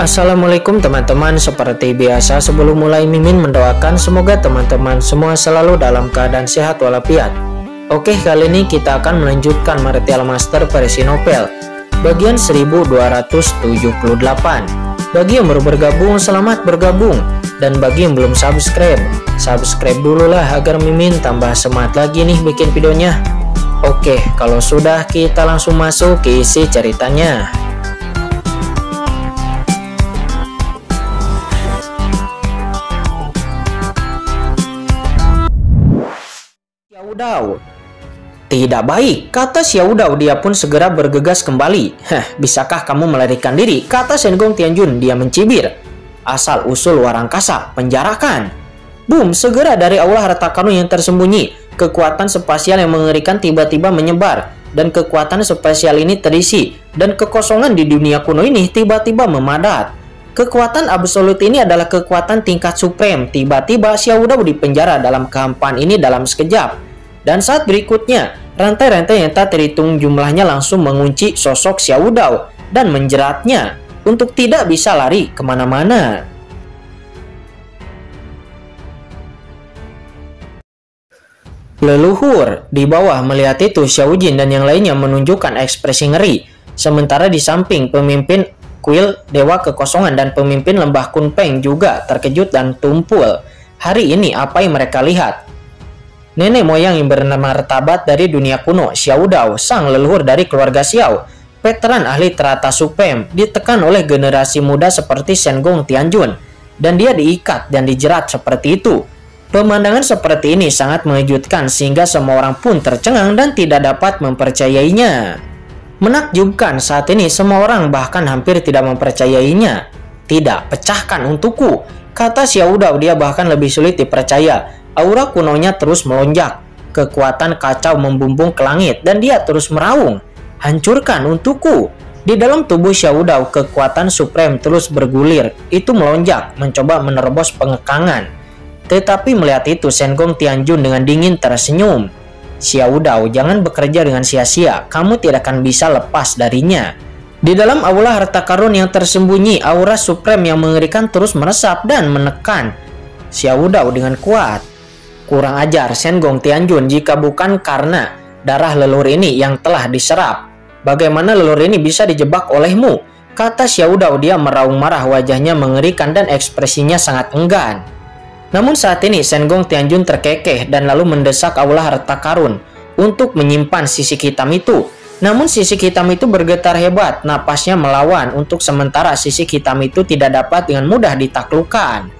Assalamualaikum teman-teman. Seperti biasa sebelum mulai Mimin mendoakan semoga teman-teman semua selalu dalam keadaan sehat walafiat. Oke, kali ini kita akan melanjutkan Martial Master versi novel bagian 1278. Bagi yang baru bergabung, selamat bergabung. Dan bagi yang belum subscribe dulu lah agar Mimin tambah semangat lagi nih bikin videonya. Oke, kalau sudah kita langsung masuk ke isi ceritanya. Xiaodao. Tidak baik, kata Xiaodao. Dia pun segera bergegas kembali. Bisakah kamu melarikan diri? Kata Sengong Tianjun. Dia mencibir. Asal usul warangkasa, penjarakan. Boom, segera dari aula harta karun yang tersembunyi, kekuatan spasial yang mengerikan tiba-tiba menyebar. Dan kekuatan spasial ini terisi, dan kekosongan di dunia kuno ini tiba-tiba memadat. Kekuatan absolut ini adalah kekuatan tingkat supreme. Tiba-tiba Xiaodao dipenjara dalam kehampaan ini dalam sekejap. Dan saat berikutnya, rantai-rantai yang tak terhitung jumlahnya langsung mengunci sosok Xiaodao dan menjeratnya untuk tidak bisa lari kemana-mana. Leluhur di bawah melihat itu, Xiaojin dan yang lainnya menunjukkan ekspresi ngeri. Sementara di samping, pemimpin kuil Dewa Kekosongan dan pemimpin Lembah Kunpeng juga terkejut dan tumpul. Hari ini apa yang mereka lihat? Nenek moyang yang bermartabat dari dunia kuno, Xiaodao, sang leluhur dari keluarga Xiao, veteran ahli teratas supreme, ditekan oleh generasi muda seperti Sengong Tianjun, dan dia diikat dan dijerat seperti itu. Pemandangan seperti ini sangat mengejutkan sehingga semua orang pun tercengang dan tidak dapat mempercayainya. Menakjubkan, saat ini semua orang bahkan hampir tidak mempercayainya. Tidak, pecahkan untukku, kata Xiaodao. Dia bahkan lebih sulit dipercaya. Aura kunonya terus melonjak, kekuatan kacau membumbung ke langit dan dia terus meraung. Hancurkan untukku. Di dalam tubuh Xiaodao, kekuatan supreme terus bergulir. Itu melonjak, mencoba menerobos pengekangan. Tetapi melihat itu, Sengong Tianjun dengan dingin tersenyum. Xiaodao, jangan bekerja dengan sia-sia. Kamu tidak akan bisa lepas darinya. Di dalam aula harta karun yang tersembunyi, aura supreme yang mengerikan terus meresap dan menekan Xiaodao dengan kuat. Kurang ajar Sengong Tianjun, jika bukan karena darah leluhur ini yang telah diserap. Bagaimana leluhur ini bisa dijebak olehmu? Kata Xiaodao. Dia meraung marah, wajahnya mengerikan dan ekspresinya sangat enggan. Namun saat ini Sengong Tianjun terkekeh dan lalu mendesak aula harta karun untuk menyimpan sisik hitam itu. Namun sisik hitam itu bergetar hebat, napasnya melawan. Untuk sementara sisik hitam itu tidak dapat dengan mudah ditaklukkan.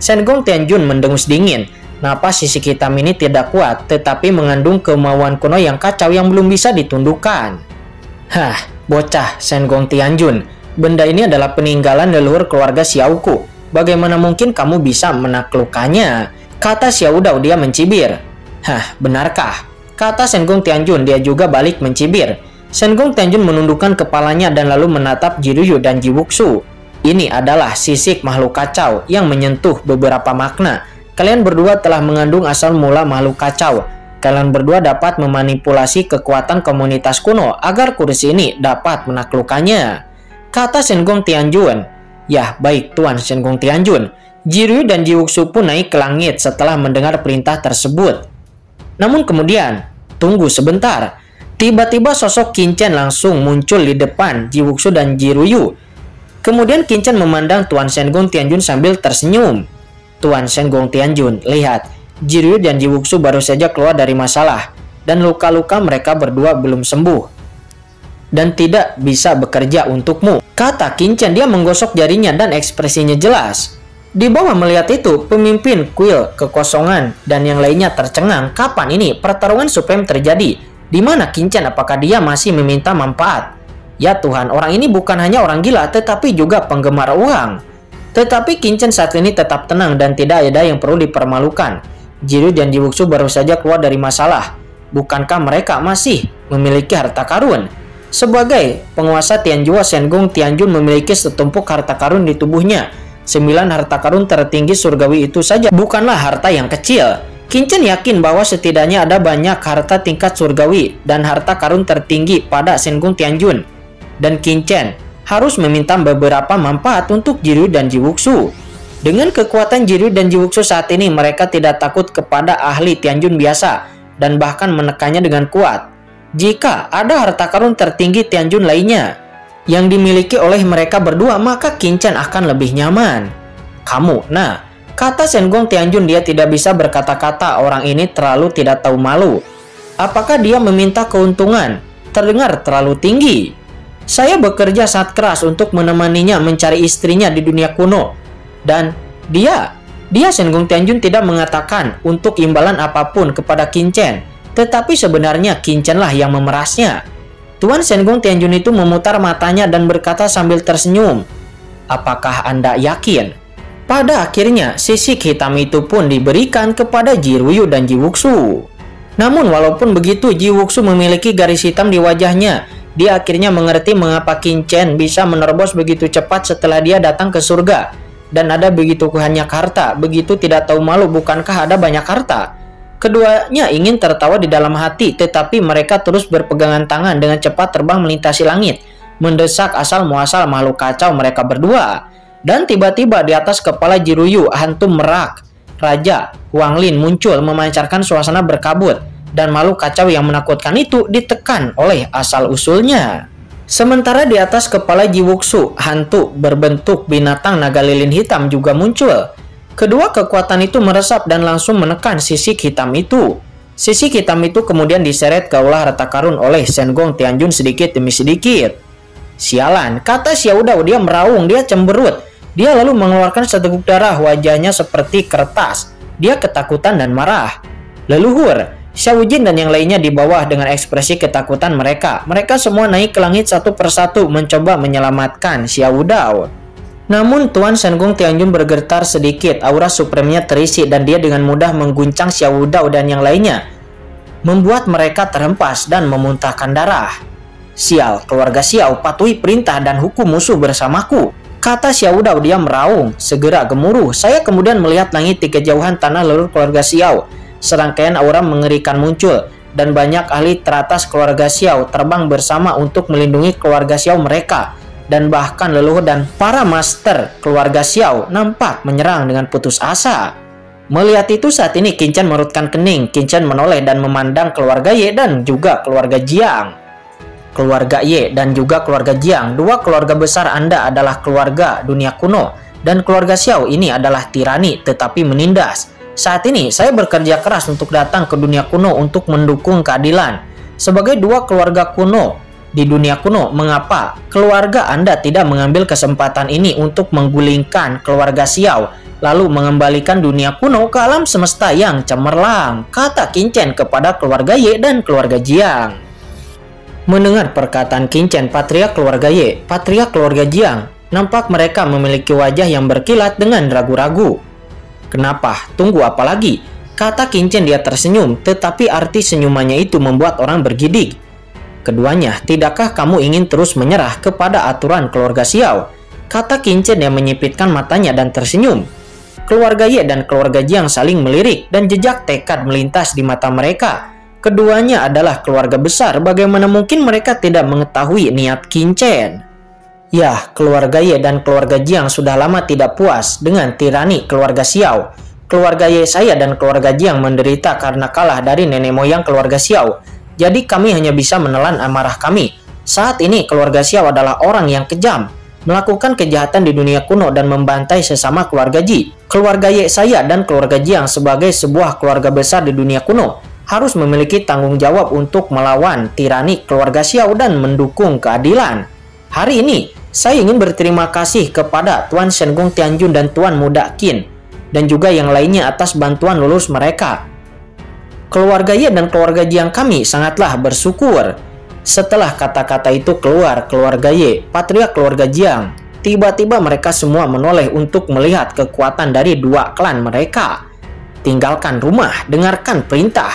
Sengong Tianjun mendengus dingin. Napas sisik hitam ini tidak kuat, tetapi mengandung kemauan kuno yang kacau yang belum bisa ditundukkan. Bocah Sengong Tianjun, benda ini adalah peninggalan leluhur keluarga Xiaoku. Bagaimana mungkin kamu bisa menaklukkannya? Kata Xiaodao. Dia mencibir. Benarkah? Kata Sengong Tianjun. Dia juga balik mencibir. Sengong Tianjun menundukkan kepalanya dan lalu menatap Jiruyu dan Jiwuxu. Ini adalah sisik makhluk kacau yang menyentuh beberapa makna. Kalian berdua telah mengandung asal mula makhluk kacau. Kalian berdua dapat memanipulasi kekuatan komunitas kuno agar kursi ini dapat menaklukkannya, kata Sengong Tianjun. Ya, baik Tuan Sengong Tianjun. Jiruyu dan Jiwuxu pun naik ke langit setelah mendengar perintah tersebut. Namun kemudian, tunggu sebentar. Tiba-tiba sosok Qinchen langsung muncul di depan Jiwuxu dan Jiruyu. Kemudian Qinchen memandang Tuan Sengong Tianjun sambil tersenyum. Tuan Sengong Tianjun, lihat, Jiruyu dan Jiwuxu baru saja keluar dari masalah, dan luka-luka mereka berdua belum sembuh, dan tidak bisa bekerja untukmu, kata Qinchen. Dia menggosok jarinya dan ekspresinya jelas. Di bawah melihat itu, pemimpin kuil Kekosongan dan yang lainnya tercengang. Kapan ini pertarungan supreme terjadi? Di mana Qinchen? Apakah dia masih meminta manfaat? Ya Tuhan, orang ini bukan hanya orang gila, tetapi juga penggemar uang. Tetapi Qinchen saat ini tetap tenang dan tidak ada yang perlu dipermalukan. Jiruyu dan Jiwuxu baru saja keluar dari masalah. Bukankah mereka masih memiliki harta karun? Sebagai penguasa Tianjua, Sengong Tianjun memiliki setumpuk harta karun di tubuhnya. 9 harta karun tertinggi surgawi itu saja bukanlah harta yang kecil. Qinchen yakin bahwa setidaknya ada banyak harta tingkat surgawi dan harta karun tertinggi pada Sengong Tianjun. Dan Qinchen harus meminta beberapa manfaat untuk Jiryu dan Jiwuxu. Dengan kekuatan Jiryu dan Jiwuxu saat ini, mereka tidak takut kepada ahli Tianjun biasa dan bahkan menekannya dengan kuat. Jika ada harta karun tertinggi Tianjun lainnya yang dimiliki oleh mereka berdua, maka Qin Chen akan lebih nyaman. Kamu, nah, kata Shenggong Tianjun, dia tidak bisa berkata-kata, orang ini terlalu tidak tahu malu. Apakah dia meminta keuntungan? Terdengar terlalu tinggi. Saya bekerja sangat keras untuk menemaninya mencari istrinya di dunia kuno. Dan dia Shenggong Tianjun tidak mengatakan untuk imbalan apapun kepada Qin Chen. Tetapi sebenarnya Qin Chen lah yang memerasnya. Tuan Shenggong Tianjun itu memutar matanya dan berkata sambil tersenyum, apakah Anda yakin? Pada akhirnya, sisik hitam itu pun diberikan kepada Jiryu dan Jiwuxu. Namun walaupun begitu, Jiwuxu memiliki garis hitam di wajahnya. Dia akhirnya mengerti mengapa Qin Chen bisa menerobos begitu cepat setelah dia datang ke surga. Dan ada begitu banyak harta, begitu tidak tahu malu, bukankah ada banyak harta? Keduanya ingin tertawa di dalam hati, tetapi mereka terus berpegangan tangan dengan cepat terbang melintasi langit, mendesak asal muasal makhluk kacau mereka berdua. Dan tiba-tiba di atas kepala Jiryu, hantu merak Raja Wang Lin muncul memancarkan suasana berkabut, dan makhluk kacau yang menakutkan itu ditekan oleh asal-usulnya. Sementara di atas kepala Jiwuxu, hantu berbentuk binatang naga lilin hitam juga muncul. Kedua kekuatan itu meresap dan langsung menekan sisik hitam itu. Sisik hitam itu kemudian diseret ke ulah harta karun oleh Shenggong Tianjun sedikit demi sedikit. Sialan, kata Xiao Dao, dia meraung, dia cemberut. Dia lalu mengeluarkan seteguk darah, wajahnya seperti kertas. Dia ketakutan dan marah. Leluhur, Xiao Jin dan yang lainnya di bawah dengan ekspresi ketakutan mereka. Mereka semua naik ke langit satu persatu mencoba menyelamatkan Xiao Dao. Namun Tuan Shenggong Tianjun bergetar sedikit, aura supremnya terisi dan dia dengan mudah mengguncang Xiao Dao dan yang lainnya, membuat mereka terhempas dan memuntahkan darah. Sial, keluarga Xiao, patuhi perintah dan hukum musuh bersamaku, kata Xiao Dao. Dia meraung, segera gemuruh. Saya kemudian melihat langit di kejauhan tanah leluhur keluarga Xiao. Serangkaian aura mengerikan muncul, dan banyak ahli teratas keluarga Xiao terbang bersama untuk melindungi keluarga Xiao mereka. Dan bahkan leluhur dan para master keluarga Xiao nampak menyerang dengan putus asa. Melihat itu saat ini Qin Chen merutkan kening. Qin Chen menoleh dan memandang keluarga Ye dan juga keluarga Jiang. Keluarga Ye dan juga keluarga Jiang, dua keluarga besar Anda adalah keluarga dunia kuno, dan keluarga Xiao ini adalah tirani tetapi menindas. Saat ini saya bekerja keras untuk datang ke dunia kuno untuk mendukung keadilan. Sebagai dua keluarga kuno di dunia kuno, mengapa keluarga Anda tidak mengambil kesempatan ini untuk menggulingkan keluarga Xiao, lalu mengembalikan dunia kuno ke alam semesta yang cemerlang, kata Qin Chen kepada keluarga Ye dan keluarga Jiang. Mendengar perkataan Qin Chen, patriark keluarga Ye, patriark keluarga Jiang, nampak mereka memiliki wajah yang berkilat dengan ragu-ragu. Kenapa? Tunggu apa lagi? Kata Qin Chen, dia tersenyum, tetapi arti senyumannya itu membuat orang bergidik. Keduanya, tidakkah kamu ingin terus menyerah kepada aturan keluarga Xiao? Kata Qin Chen yang menyipitkan matanya dan tersenyum. Keluarga Ye dan keluarga Jiang saling melirik dan jejak tekad melintas di mata mereka. Keduanya adalah keluarga besar, bagaimana mungkin mereka tidak mengetahui niat Qin Chen? Ya, keluarga Ye dan keluarga Jiang sudah lama tidak puas dengan tirani keluarga Xiao. Keluarga Ye saya dan keluarga Jiang menderita karena kalah dari nenek moyang keluarga Xiao. Jadi kami hanya bisa menelan amarah kami. Saat ini keluarga Xiao adalah orang yang kejam, melakukan kejahatan di dunia kuno dan membantai sesama keluarga Ji. Keluarga Ye saya dan keluarga Jiang sebagai sebuah keluarga besar di dunia kuno harus memiliki tanggung jawab untuk melawan tirani keluarga Xiao dan mendukung keadilan. Hari ini saya ingin berterima kasih kepada Tuan Shenggong Tianjun dan Tuan Muda Qin, dan juga yang lainnya atas bantuan lulus mereka. Keluarga Ye dan keluarga Jiang kami sangatlah bersyukur. Setelah kata-kata itu keluar keluarga Ye, patriark keluarga Jiang, tiba-tiba mereka semua menoleh untuk melihat kekuatan dari dua klan mereka. Tinggalkan rumah, dengarkan perintah.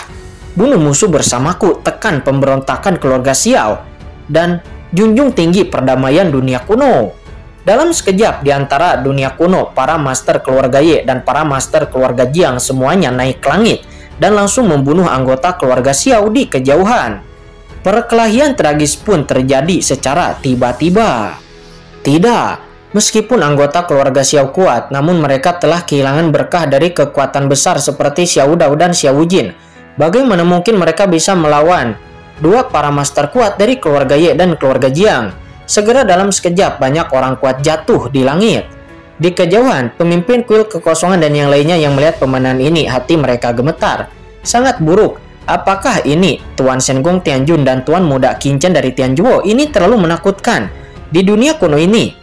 Bunuh musuh bersamaku, tekan pemberontakan keluarga Xiao, dan junjung tinggi perdamaian dunia kuno. Dalam sekejap di antara dunia kuno, para master keluarga Ye dan para master keluarga Jiang semuanya naik ke langit dan langsung membunuh anggota keluarga Xiao di kejauhan. Perkelahian tragis pun terjadi secara tiba-tiba. Tidak, meskipun anggota keluarga Xiao kuat, namun mereka telah kehilangan berkah dari kekuatan besar seperti Xiao Dao dan Xiao Jin. Bagaimana mungkin mereka bisa melawan dua para master kuat dari keluarga Ye dan keluarga Jiang? Segera dalam sekejap banyak orang kuat jatuh di langit. Di kejauhan, pemimpin kuil kekosongan dan yang lainnya yang melihat pemandangan ini, hati mereka gemetar. Sangat buruk. Apakah ini Tuan Sengong Tianjun dan Tuan Muda Qin Chen dari Tianjuo? Ini terlalu menakutkan. Di dunia kuno ini,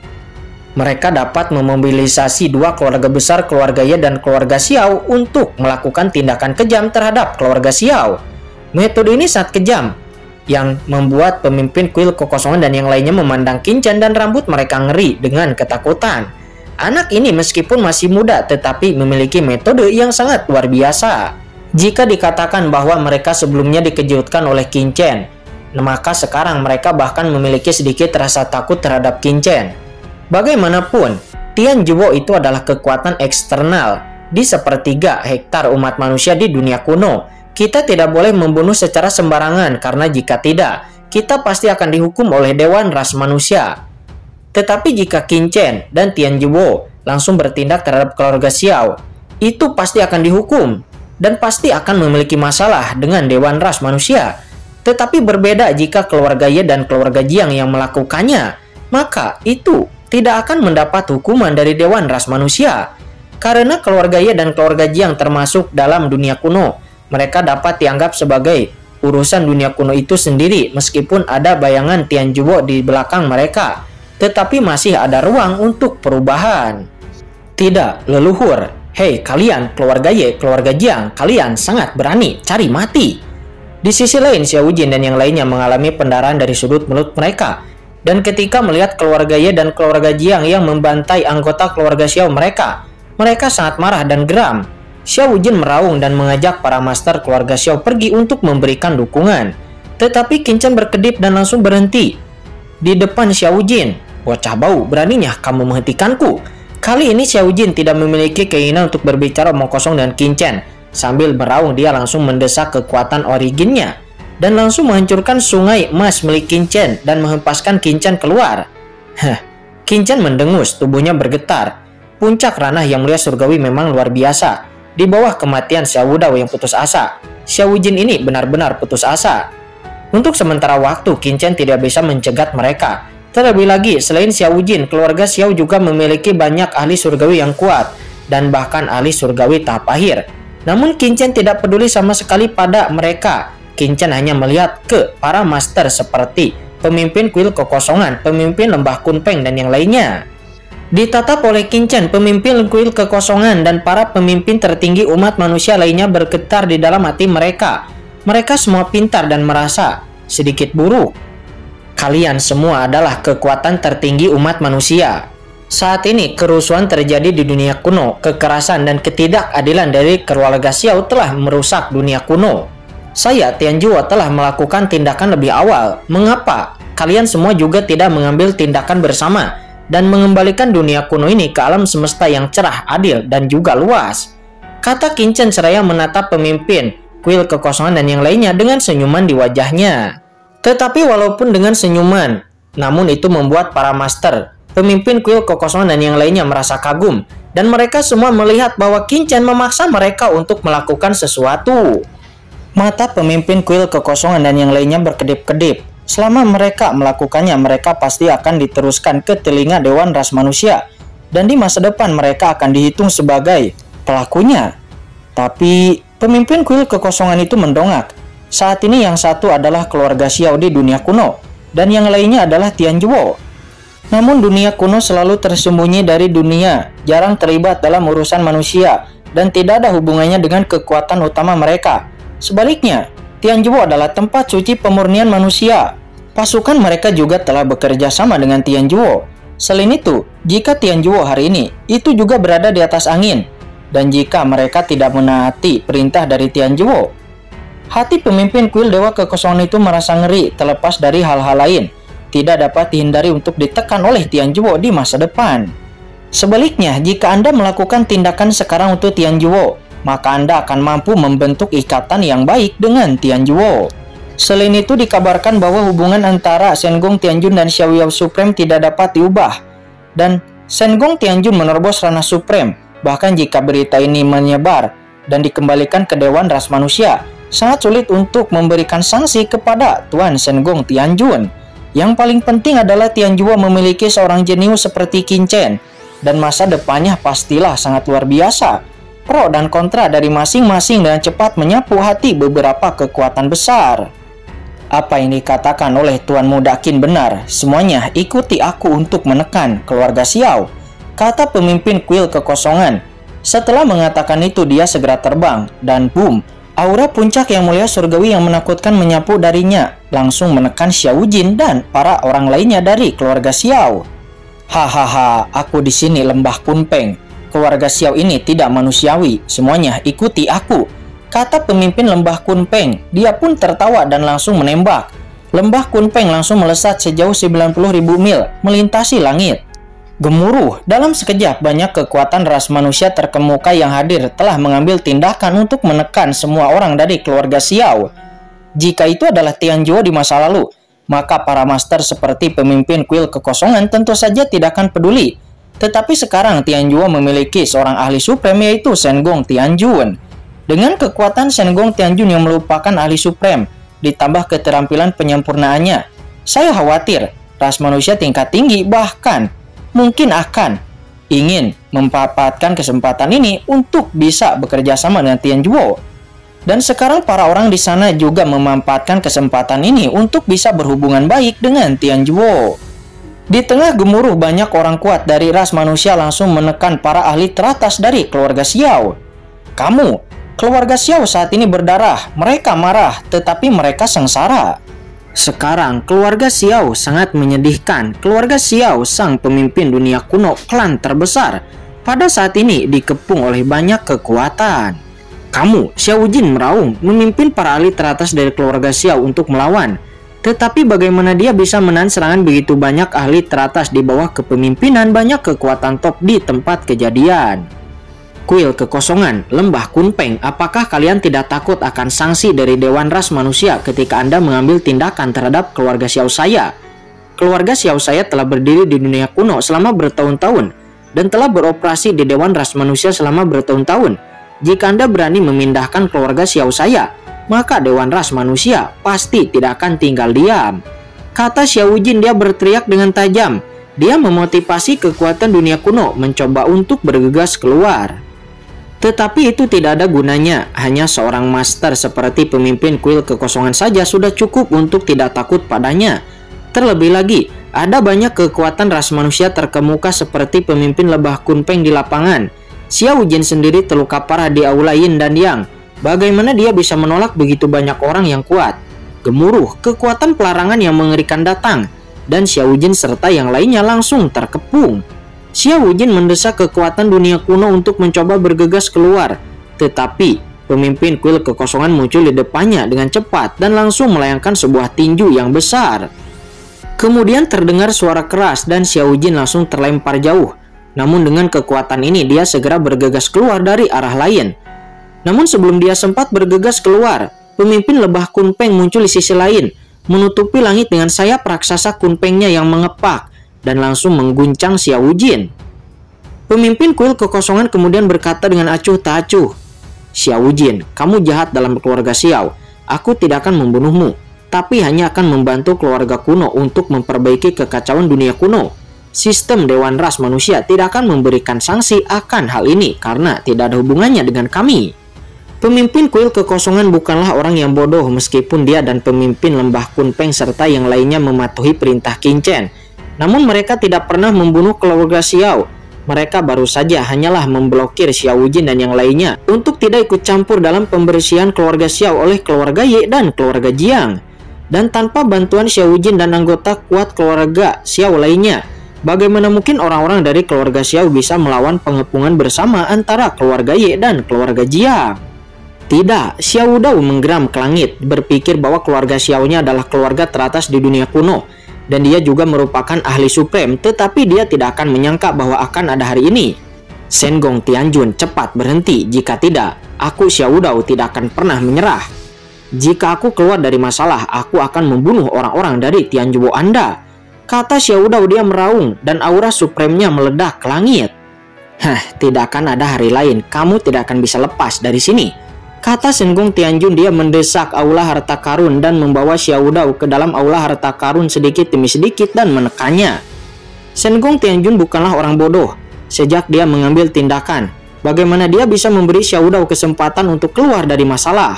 mereka dapat memobilisasi dua keluarga besar, keluarga Ye dan keluarga Xiao, untuk melakukan tindakan kejam terhadap keluarga Xiao. Metode ini sangat kejam, yang membuat pemimpin kuil kekosongan dan yang lainnya memandang Qin Chen dan rambut mereka ngeri dengan ketakutan. Anak ini meskipun masih muda tetapi memiliki metode yang sangat luar biasa. Jika dikatakan bahwa mereka sebelumnya dikejutkan oleh Qin Chen, maka sekarang mereka bahkan memiliki sedikit rasa takut terhadap Qin Chen. Bagaimanapun, Tianjuo itu adalah kekuatan eksternal di sepertiga hektar umat manusia di dunia kuno. Kita tidak boleh membunuh secara sembarangan karena jika tidak, kita pasti akan dihukum oleh Dewan Ras Manusia. Tetapi jika Qin Chen dan Tianjuo langsung bertindak terhadap keluarga Xiao, itu pasti akan dihukum dan pasti akan memiliki masalah dengan Dewan Ras Manusia. Tetapi berbeda jika keluarga Ye dan keluarga Jiang yang melakukannya, maka itu tidak akan mendapat hukuman dari Dewan Ras Manusia. Karena keluarga Ye dan keluarga Jiang termasuk dalam dunia kuno, mereka dapat dianggap sebagai urusan dunia kuno itu sendiri meskipun ada bayangan Tianjuo di belakang mereka. Tetapi masih ada ruang untuk perubahan. Tidak, leluhur. Hei kalian, keluarga Ye, keluarga Jiang, kalian sangat berani, cari mati. Di sisi lain, Xiao Jin dan yang lainnya mengalami pendarahan dari sudut mulut mereka. Dan ketika melihat keluarga Ye dan keluarga Jiang yang membantai anggota keluarga Xiao mereka sangat marah dan geram. Xiao Jin meraung dan mengajak para master keluarga Xiao pergi untuk memberikan dukungan. Tetapi Qin Chen berkedip dan langsung berhenti di depan Xiao Jin. Bocah bau, beraninya kamu menghentikanku. Kali ini Xiao Jin tidak memiliki keinginan untuk berbicara omong kosong dengan Qin Chen. Sambil meraung, dia langsung mendesak kekuatan originnya dan langsung menghancurkan sungai emas milik Qin Chen dan menghempaskan Qin Chen keluar. Qin Chen mendengus, tubuhnya bergetar. Puncak ranah yang mulia surgawi memang luar biasa. Di bawah kematian Xiao Dao yang putus asa, Xiao Jin ini benar-benar putus asa. Untuk sementara waktu, Qin Chen tidak bisa mencegat mereka. Terlebih lagi, selain Xiao Jin, keluarga Xiao juga memiliki banyak ahli surgawi yang kuat dan bahkan ahli surgawi tahap akhir. Namun Qin Chen tidak peduli sama sekali pada mereka. Qin Chen hanya melihat ke para master seperti pemimpin kuil kekosongan, pemimpin lembah Kunpeng dan yang lainnya. Ditatap oleh Qin Chen, pemimpin kuil kekosongan dan para pemimpin tertinggi umat manusia lainnya bergetar di dalam hati mereka. Mereka semua pintar dan merasa sedikit buruk. Kalian semua adalah kekuatan tertinggi umat manusia. Saat ini kerusuhan terjadi di dunia kuno. Kekerasan dan ketidakadilan dari keluarga Xiao telah merusak dunia kuno. Saya, Tianjuo, telah melakukan tindakan lebih awal. Mengapa kalian semua juga tidak mengambil tindakan bersama dan mengembalikan dunia kuno ini ke alam semesta yang cerah, adil, dan juga luas? Kata Qin Chen seraya menatap pemimpin kuil kekosongan dan yang lainnya dengan senyuman di wajahnya. Tetapi walaupun dengan senyuman, namun itu membuat para master, pemimpin kuil kekosongan dan yang lainnya merasa kagum. Dan mereka semua melihat bahwa Qin Chen memaksa mereka untuk melakukan sesuatu. Mata pemimpin kuil kekosongan dan yang lainnya berkedip-kedip. Selama mereka melakukannya, mereka pasti akan diteruskan ke telinga Dewan Ras Manusia. Dan di masa depan mereka akan dihitung sebagai pelakunya. Tapi pemimpin kuil kekosongan itu mendongak. Saat ini yang satu adalah keluarga Xiao di dunia kuno, dan yang lainnya adalah Tianjuo. Namun dunia kuno selalu tersembunyi dari dunia, jarang terlibat dalam urusan manusia, dan tidak ada hubungannya dengan kekuatan utama mereka. Sebaliknya, Tianjuo adalah tempat suci pemurnian manusia. Pasukan mereka juga telah bekerja sama dengan Tianjuo. Selain itu, jika Tianjuo hari ini, itu juga berada di atas angin. Dan jika mereka tidak menaati perintah dari Tianjuo, hati pemimpin kuil Dewa Kekosongan itu merasa ngeri terlepas dari hal-hal lain. Tidak dapat dihindari untuk ditekan oleh Tianjuo di masa depan. Sebaliknya, jika Anda melakukan tindakan sekarang untuk Tianjuo, maka Anda akan mampu membentuk ikatan yang baik dengan Tianjuo. Selain itu dikabarkan bahwa hubungan antara Sengong Tianjun dan Xiao Yao Supreme tidak dapat diubah, dan Sengong Tianjun menerobos ranah Supreme. Bahkan jika berita ini menyebar dan dikembalikan ke Dewan Ras Manusia, sangat sulit untuk memberikan sanksi kepada Tuan Sengong Tianjun. Yang paling penting adalah Tianjua memiliki seorang jenius seperti Qin Chen, dan masa depannya pastilah sangat luar biasa. Pro dan kontra dari masing-masing dengan cepat menyapu hati beberapa kekuatan besar. Apa yang dikatakan oleh Tuan Muda Qin benar, semuanya ikuti aku untuk menekan keluarga Xiao, kata pemimpin kuil kekosongan. Setelah mengatakan itu dia segera terbang, dan boom, aura puncak yang mulia surgawi yang menakutkan menyapu darinya, langsung menekan Xiao Jin dan para orang lainnya dari keluarga Xiao. Hahaha, aku di sini Lembah Kunpeng. Keluarga Xiao ini tidak manusiawi, semuanya ikuti aku, kata pemimpin Lembah Kunpeng. Dia pun tertawa dan langsung menembak. Lembah Kunpeng langsung melesat sejauh 90.000 mil, melintasi langit. Gemuruh, dalam sekejap banyak kekuatan ras manusia terkemuka yang hadir telah mengambil tindakan untuk menekan semua orang dari keluarga Xiao. Jika itu adalah Tianjua di masa lalu, maka para master seperti pemimpin kuil kekosongan tentu saja tidak akan peduli. Tetapi sekarang Tianjua memiliki seorang ahli supreme yaitu Sengong Tianjun. Dengan kekuatan Sengong Tianjun yang merupakan ahli supreme, ditambah keterampilan penyempurnaannya, saya khawatir ras manusia tingkat tinggi bahkan mungkin akan ingin memanfaatkan kesempatan ini untuk bisa bekerja sama dengan Tianjua. Dan sekarang para orang di sana juga memanfaatkan kesempatan ini untuk bisa berhubungan baik dengan Tianjua. Di tengah gemuruh banyak orang kuat dari ras manusia langsung menekan para ahli teratas dari keluarga Xiao. Kamu, keluarga Xiao saat ini berdarah, mereka marah, tetapi mereka sengsara. Sekarang keluarga Xiao sangat menyedihkan. Keluarga Xiao, sang pemimpin dunia kuno, klan terbesar, pada saat ini dikepung oleh banyak kekuatan. Kamu, Xiao Jin meraung, memimpin para ahli teratas dari keluarga Xiao untuk melawan. Tetapi bagaimana dia bisa menahan serangan begitu banyak ahli teratas di bawah kepemimpinan banyak kekuatan top di tempat kejadian? Kuil kekosongan, Lembah Kunpeng, apakah kalian tidak takut akan sanksi dari Dewan Ras Manusia ketika Anda mengambil tindakan terhadap keluarga Xiao saya? Keluarga Xiao saya telah berdiri di dunia kuno selama bertahun-tahun dan telah beroperasi di Dewan Ras Manusia selama bertahun-tahun. Jika Anda berani memindahkan keluarga Xiao saya, maka Dewan Ras Manusia pasti tidak akan tinggal diam, kata Xiao Jin. Dia berteriak dengan tajam. Dia memotivasi kekuatan dunia kuno mencoba untuk bergegas keluar. Tetapi itu tidak ada gunanya, hanya seorang master seperti pemimpin kuil kekosongan saja sudah cukup untuk tidak takut padanya. Terlebih lagi, ada banyak kekuatan ras manusia terkemuka seperti pemimpin Lembah Kunpeng di lapangan. Xiao Jin sendiri terluka parah di aula Yin dan Yang. Bagaimana dia bisa menolak begitu banyak orang yang kuat? Gemuruh, kekuatan pelarangan yang mengerikan datang, dan Xiao Jin serta yang lainnya langsung terkepung. Xiao Jin mendesak kekuatan dunia kuno untuk mencoba bergegas keluar, tetapi pemimpin kuil kekosongan muncul di depannya dengan cepat dan langsung melayangkan sebuah tinju yang besar. Kemudian terdengar suara keras dan Xiao Jin langsung terlempar jauh. Namun dengan kekuatan ini dia segera bergegas keluar dari arah lain. Namun sebelum dia sempat bergegas keluar, pemimpin Lembah Kunpeng muncul di sisi lain, menutupi langit dengan sayap raksasa Kunpengnya yang mengepak dan langsung mengguncang Xiao Jin. Pemimpin kuil kekosongan kemudian berkata dengan acuh tak acuh, Xiao Jin, kamu jahat dalam keluarga Xiao. Aku tidak akan membunuhmu, tapi hanya akan membantu keluarga kuno untuk memperbaiki kekacauan dunia kuno. Sistem Dewan Ras Manusia tidak akan memberikan sanksi akan hal ini karena tidak ada hubungannya dengan kami. Pemimpin kuil kekosongan bukanlah orang yang bodoh meskipun dia dan pemimpin Lembah Kunpeng serta yang lainnya mematuhi perintah Qin Chen. Namun mereka tidak pernah membunuh keluarga Xiao. Mereka baru saja hanyalah memblokir Xiao Jin dan yang lainnya untuk tidak ikut campur dalam pembersihan keluarga Xiao oleh keluarga Ye dan keluarga Jiang. Dan tanpa bantuan Xiao Jin dan anggota kuat keluarga Xiao lainnya, bagaimana mungkin orang-orang dari keluarga Xiao bisa melawan pengepungan bersama antara keluarga Ye dan keluarga Jiang? Tidak, Xiao Dao menggeram ke langit, berpikir bahwa keluarga Xiao-nya adalah keluarga teratas di dunia kuno. Dan dia juga merupakan ahli supreme, tetapi dia tidak akan menyangka bahwa akan ada hari ini. Sengong Tianjun, cepat berhenti, jika tidak, aku Xiao Dao tidak akan pernah menyerah. Jika aku keluar dari masalah, aku akan membunuh orang-orang dari Tianjuo Anda, kata Xiao Dao. Dia meraung dan aura supremnya meledak ke langit. Tidak akan ada hari lain, kamu tidak akan bisa lepas dari sini, kata Shen Gong Tianjun. Dia mendesak aula harta karun dan membawa Xiao Dao ke dalam aula harta karun sedikit demi sedikit dan menekannya. Shen Gong Tianjun bukanlah orang bodoh. Sejak dia mengambil tindakan, bagaimana dia bisa memberi Xiao Dao kesempatan untuk keluar dari masalah?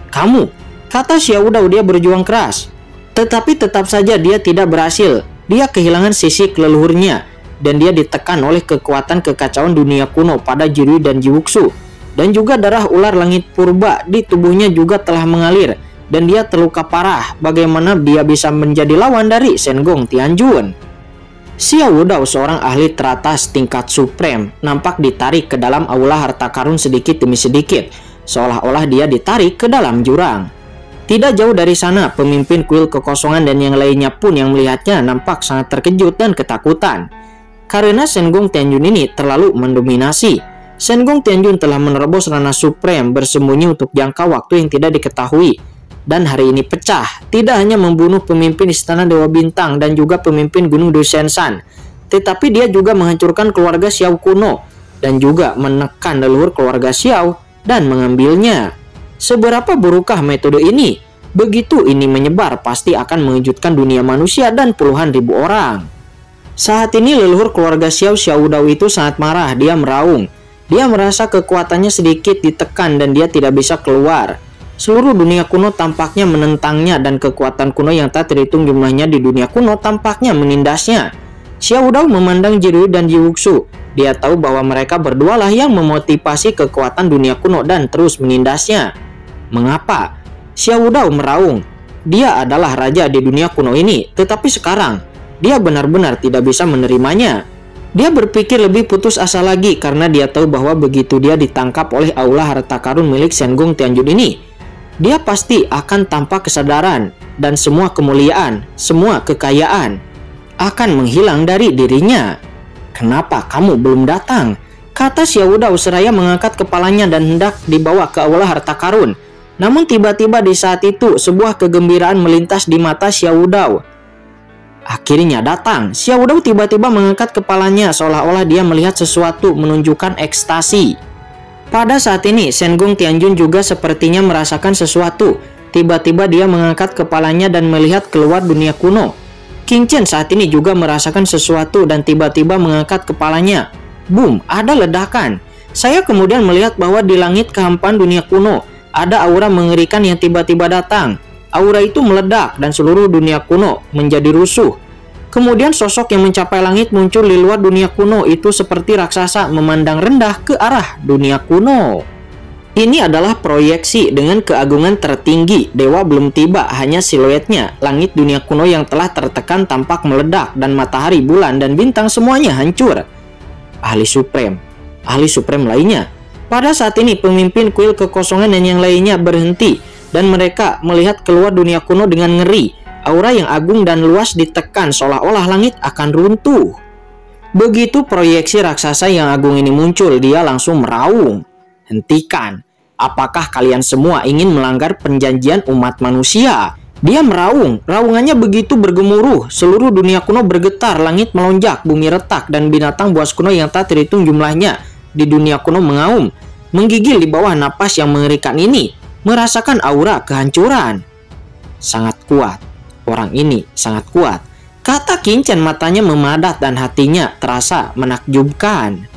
Kamu, kata Xiao Dao. Dia berjuang keras, tetapi tetap saja dia tidak berhasil. Dia kehilangan sisi leluhurnya dan dia ditekan oleh kekuatan kekacauan dunia kuno pada Jirui dan Jiwuxu. Dan juga darah ular langit purba di tubuhnya juga telah mengalir dan dia terluka parah. Bagaimana dia bisa menjadi lawan dari Shen Gong Tianjun? Xiao Dao, seorang ahli teratas tingkat suprem, nampak ditarik ke dalam aula harta karun sedikit demi sedikit, seolah-olah dia ditarik ke dalam jurang. Tidak jauh dari sana, pemimpin kuil kekosongan dan yang lainnya pun yang melihatnya nampak sangat terkejut dan ketakutan. Karena Shen Gong Tianjun ini terlalu mendominasi. Shen Gong Tianjun telah menerobos ranah suprem bersembunyi untuk jangka waktu yang tidak diketahui. Dan hari ini pecah, tidak hanya membunuh pemimpin Istana Dewa Bintang dan juga pemimpin Gunung Dushenshan, tetapi dia juga menghancurkan keluarga Xiao kuno dan juga menekan leluhur keluarga Xiao dan mengambilnya. Seberapa burukkah metode ini? Begitu ini menyebar, pasti akan mengejutkan dunia manusia dan puluhan ribu orang. Saat ini leluhur keluarga Xiao Dao itu sangat marah. Dia meraung. Dia merasa kekuatannya sedikit ditekan dan dia tidak bisa keluar. Seluruh dunia kuno tampaknya menentangnya dan kekuatan kuno yang tak terhitung jumlahnya di dunia kuno tampaknya menindasnya. Xiao Dao memandang Jirui dan Jiwuxu. Dia tahu bahwa mereka berdualah yang memotivasi kekuatan dunia kuno dan terus menindasnya. Mengapa? Xiao Dao meraung. Dia adalah raja di dunia kuno ini, tetapi sekarang dia benar-benar tidak bisa menerimanya. Dia berpikir lebih putus asa lagi karena dia tahu bahwa begitu dia ditangkap oleh aula harta karun milik Shen Gong Tianjun ini, dia pasti akan tanpa kesadaran dan semua kemuliaan, semua kekayaan akan menghilang dari dirinya. Kenapa kamu belum datang? Kata Xiao Dao seraya mengangkat kepalanya dan hendak dibawa ke aula harta karun. Namun tiba-tiba di saat itu sebuah kegembiraan melintas di mata Xiao Dao. Akhirnya datang. Xiao Dao tiba-tiba mengangkat kepalanya seolah-olah dia melihat sesuatu menunjukkan ekstasi. Pada saat ini Shen Gong Tianjun juga sepertinya merasakan sesuatu. Tiba-tiba dia mengangkat kepalanya dan melihat keluar dunia kuno. King Chen saat ini juga merasakan sesuatu dan tiba-tiba mengangkat kepalanya. Boom, ada ledakan. Saya kemudian melihat bahwa di langit kehampaan dunia kuno ada aura mengerikan yang tiba-tiba datang. Aura itu meledak dan seluruh dunia kuno menjadi rusuh. Kemudian sosok yang mencapai langit muncul di luar dunia kuno itu seperti raksasa memandang rendah ke arah dunia kuno. Ini adalah proyeksi dengan keagungan tertinggi. Dewa belum tiba, hanya siluetnya. Langit dunia kuno yang telah tertekan tampak meledak dan matahari, bulan, dan bintang semuanya hancur. Ahli suprem lainnya. Pada saat ini pemimpin kuil kekosongan dan yang lainnya berhenti dan mereka melihat keluar dunia kuno dengan ngeri. Aura yang agung dan luas ditekan seolah-olah langit akan runtuh. Begitu proyeksi raksasa yang agung ini muncul, dia langsung meraung. Hentikan. Apakah kalian semua ingin melanggar perjanjian umat manusia? Dia meraung. Raungannya begitu bergemuruh. Seluruh dunia kuno bergetar, langit melonjak, bumi retak, dan binatang buas kuno yang tak terhitung jumlahnya di dunia kuno mengaum, menggigil di bawah napas yang mengerikan ini, merasakan aura kehancuran. Sangat kuat. Orang ini sangat kuat, kata King Chen. Matanya memadat dan hatinya terasa menakjubkan.